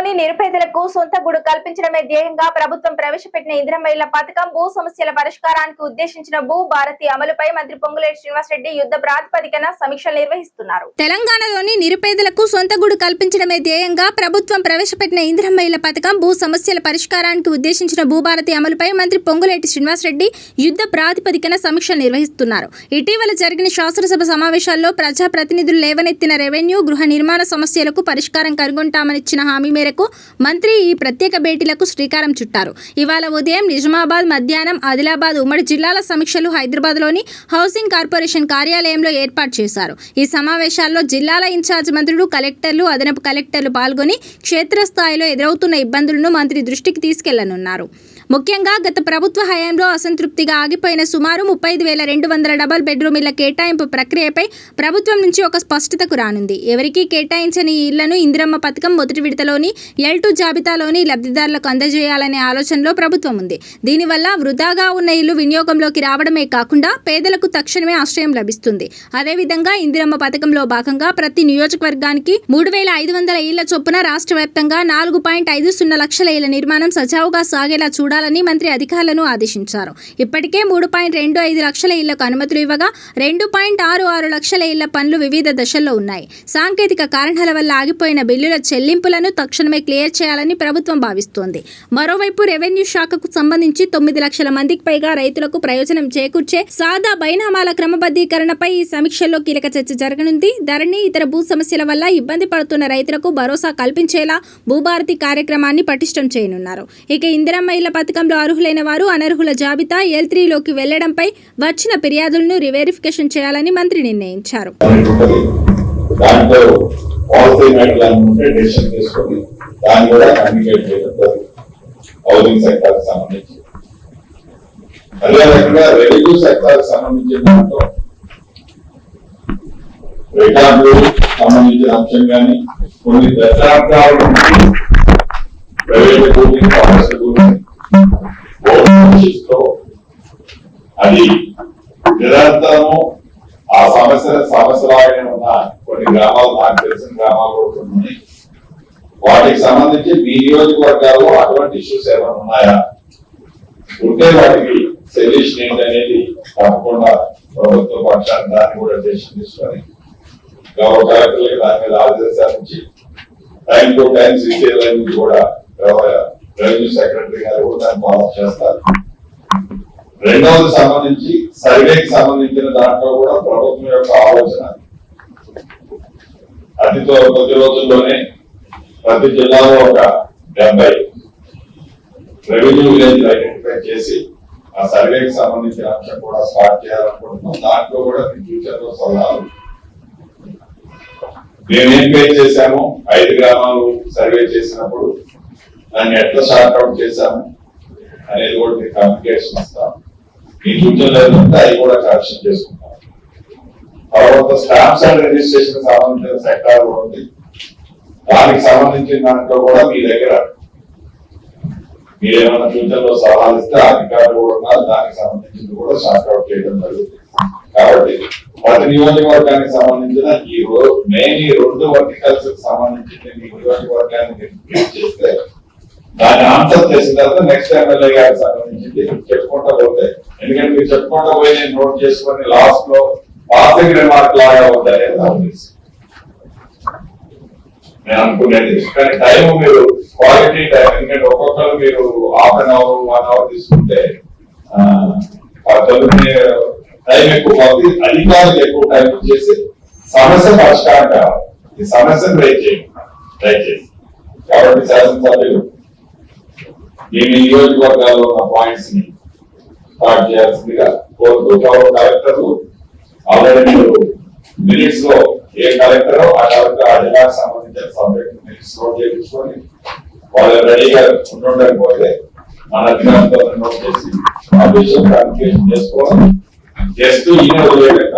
తెలంగాణలోని నిరుపేదలకు సొంత గూడు కల్పించడమే ధ్యేయంగా ప్రభుత్వం ప్రవేశపెట్టిన ఇందిరమ్మ ఇళ్ల పథకం భూ సమస్యల పరిష్కారానికి ఉద్దేశించిన భూ భారతి అమలుపై మంత్రి పొంగులేటి శ్రీనివాసరెడ్డి యుద్ధ ప్రాతిపదికన సమీక్షలు నిర్వహిస్తున్నారు. తెలంగాణలోని నిరుపేదలకు సొంత గూడు కల్పించడమే ధ్యేయంగా ప్రభుత్వం ప్రవేశపెట్టిన ఇందిరమ్మ ఇళ్ల పథకం భూ సమస్యల పరిష్కారానికి ఉద్దేశించిన భూ భారతి అమలుపై మంత్రి పొంగులేటి శ్రీనివాసరెడ్డి యుద్ధ ప్రాతిపదికన సమీక్షలు నిర్వహిస్తున్నారు. ఇటీవల జరిగిన శాసనసభ సమావేశాల్లో ప్రజాప్రతినిధులు లేవనెత్తిన రెవెన్యూ గృహ నిర్మాణ సమస్యలకు పరిష్కారం కనుగొంటామని ఇచ్చిన హామీ మేరకు మంత్రి ఈ ప్రత్యేక భేటీలకు శ్రీకారం చుట్టారు. ఇవాళ ఉదయం నిజామాబాద్, మధ్యాహ్నం ఆదిలాబాద్ ఉమ్మడి జిల్లాల సమీక్షలు హైదరాబాద్లోని హౌసింగ్ కార్పొరేషన్ కార్యాలయంలో ఏర్పాటు చేశారు. ఈ సమావేశాల్లో జిల్లాల ఇన్ఛార్జ్ మంత్రులు, కలెక్టర్లు, అదనపు కలెక్టర్లు పాల్గొని క్షేత్రస్థాయిలో ఎదురవుతున్న ఇబ్బందులను మంత్రి దృష్టికి తీసుకెళ్లనున్నారు. ముఖ్యంగా గత ప్రభుత్వ హయాంలో అసంతృప్తిగా ఆగిపోయిన సుమారు 35,200 డబుల్ బెడ్రూమ్ ఇళ్ల కేటాయింపు ప్రక్రియపై ప్రభుత్వం నుంచి ఒక స్పష్టతకు రానుంది. ఎవరికీ కేటాయించని ఈ ఇళ్లను ఇందిరమ్మ పథకం మొదటి విడతలోని L2 జాబితాలోని లబ్ధిదారులకు అందజేయాలనే ఆలోచనలో ప్రభుత్వం ఉంది. దీనివల్ల వృధాగా ఉన్న ఇల్లు వినియోగంలోకి రావడమే కాకుండా పేదలకు తక్షణమే ఆశ్రయం లభిస్తుంది. అదేవిధంగా ఇందిరమ్మ పథకంలో భాగంగా ప్రతి నియోజకవర్గానికి 3,500 ఇళ్ల చొప్పున రాష్ట్ర వ్యాప్తంగా 4.50 లక్షల ఇళ్ల నిర్మాణం సజావుగా సాగేలా చూడాలని మంత్రి అధికారులను ఆదేశించారు. ఇప్పటికే 3.25 లక్షల ఇళ్లకు అనుమతులు ఇవ్వగా 2.66 లక్షల ఇళ్ల పనులు వివిధ దశల్లో ఉన్నాయి. సాంకేతిక కారణాల వల్ల ఆగిపోయిన బిల్లుల చెల్లింపులను తక్షణమే క్లియర్ చేయాలని ప్రభుత్వం భావిస్తోంది. మరోవైపు రెవెన్యూ శాఖకు సంబంధించి 9 లక్షల మందికి పైగా రైతులకు ప్రయోజనం చేకూర్చే సాదా బైనామాల క్రమబద్ధీకరణపై ఈ సమీక్షల్లో కీలక చర్చ జరగనుంది. ధరణి, ఇతర భూ సమస్యల వల్ల ఇబ్బంది పడుతున్న రైతులకు భరోసా కల్పించేలా భూభారతి కార్యక్రమాన్ని పటిష్టం చేయనున్నారు. ఇక ఇందిరమ్మ ఇళ్ల పథకంలో అర్హులైన వారు అనర్హుల జాబితా L3లోకి వెళ్లడంపై వచ్చిన ఫిర్యాదులను రివెరిఫికేషన్ చేయాలని మంత్రి నిర్ణయించారు. సంబంధించిన అంశం కానీ కొన్ని దశాబ్దాల నుంచి ప్రైవేట్ భూమి, కమర్షియల్ భూమి అది నిరంతరము ఆ సమస్యలాగానే ఉన్న కొన్ని గ్రామాలు, నాకు తెలిసిన గ్రామాలు కూడా ఉన్నాయి. వాటికి సంబంధించి మీ నియోజకవర్గాల్లో అటువంటి ఇష్యూస్ ఏమైనా ఉన్నాయా, ఉంటే వాటికి సొల్యూషన్ ఏంటనేది తప్పకుండా ప్రభుత్వ పక్షాన్ని దాన్ని కూడా డెసిషన్ తీసుకొని గౌరవ కలెక్టర్లకి దాని మీద ఆదేశాలు ఇచ్చి టైం టు టైం సీసీఎల్ కూడా రెవెన్యూ సెక్రటరీ గారు కూడా దాన్ని ఫాలో చేస్తారు. రెండవది సంబంధించి సర్వేకి సంబంధించిన దాంట్లో కూడా ప్రభుత్వం యొక్క ఆలోచన కొద్ది రోజుల్లోనే ప్రతి జిల్లాలో ఒక 70 రెవెన్యూ విలేజ్ ఐడెంటిఫై చేసి ఆ సర్వేకి సంబంధించిన అంశం కూడా స్టార్ట్ చేయాలనుకుంటున్నాం. దాంట్లో కూడా ఫ్యూచర్ లో సలహాలు మేమేం పే చేశాము, 5 గ్రామాలు సర్వే చేసినప్పుడు దాన్ని ఎట్లా షార్ట్అవుట్ చేశాము అనేది కూడా మీకు కమ్యూనికేషన్ ఇస్తాం. మీ సూచనలు ఏదంటే అవి కూడా కరెక్షన్ చేసుకుంటాం. తర్వాత స్టాంప్స్ అండ్ రిజిస్ట్రేషన్ సంబంధించిన సెక్టార్ కూడా ఉంది. దానికి సంబంధించిన దాంట్లో కూడా మీ దగ్గర మీరేమైనా సూచనలో సలహాలు ఇస్తే అధికారులు కూడా ఉన్నారు. దానికి సంబంధించింది కూడా షార్ట్అవుట్ చేయడం జరుగుతుంది. కాబట్టి ప్రతి నియోజకవర్గానికి సంబంధించిన ఈ మెయిన్ 2 వర్టికల్స్ సంబంధించిన మీ నియోజకవర్గాన్ని చేస్తే దాన్ని ఆన్సర్ చేసిన తర్వాత నెక్స్ట్ ఎమ్మెల్యే గారికి సంబంధించింది చెప్పుకుంటా పోతే, ఎందుకంటే మీరు చెప్పుకుంటా పోయి నేను నోట్ చేసుకుని లాస్ట్ లో పాసింగ్ రిమార్క్ లాగా అవుతాయి నేను అనుకునేది. కానీ టైం మీరు క్వాలిటీ టైం, ఎందుకంటే ఒక్కొక్కరు మీరు ½ an hour 1 hour తీసుకుంటే టైం ఎక్కువ అవుతుంది. అధికారులకు ఎక్కువ టైం ఇచ్చేసి సమస్య పరిష్కారం కావాలి. ఈ సమస్యను రైట్ చేయండి దయచేసి. కాబట్టి శాసనసభ్యులు మీ నియోజకవర్గాల్లో ఉన్న పాయింట్స్ ని స్టార్ట్ చేయాల్సిందిగా కోరుతూ, కలెక్టర్లు ఆల్రెడీ మీరు మినిట్స్ లో ఏ కలెక్టర్ ఆ కలెక్టర్ ఆ జిల్లాకు సంబంధించిన సబ్జెక్ట్ మినిట్స్ నోట్ చేయించుకొని వాళ్ళు రెడీగా ఉండకపోతే మన అధికారులతో నోట్ చేసి ఆ విషయం కమ్యూనికేషన్ చేసుకోవాలి. చేస్తూ ఈయన వదిలేక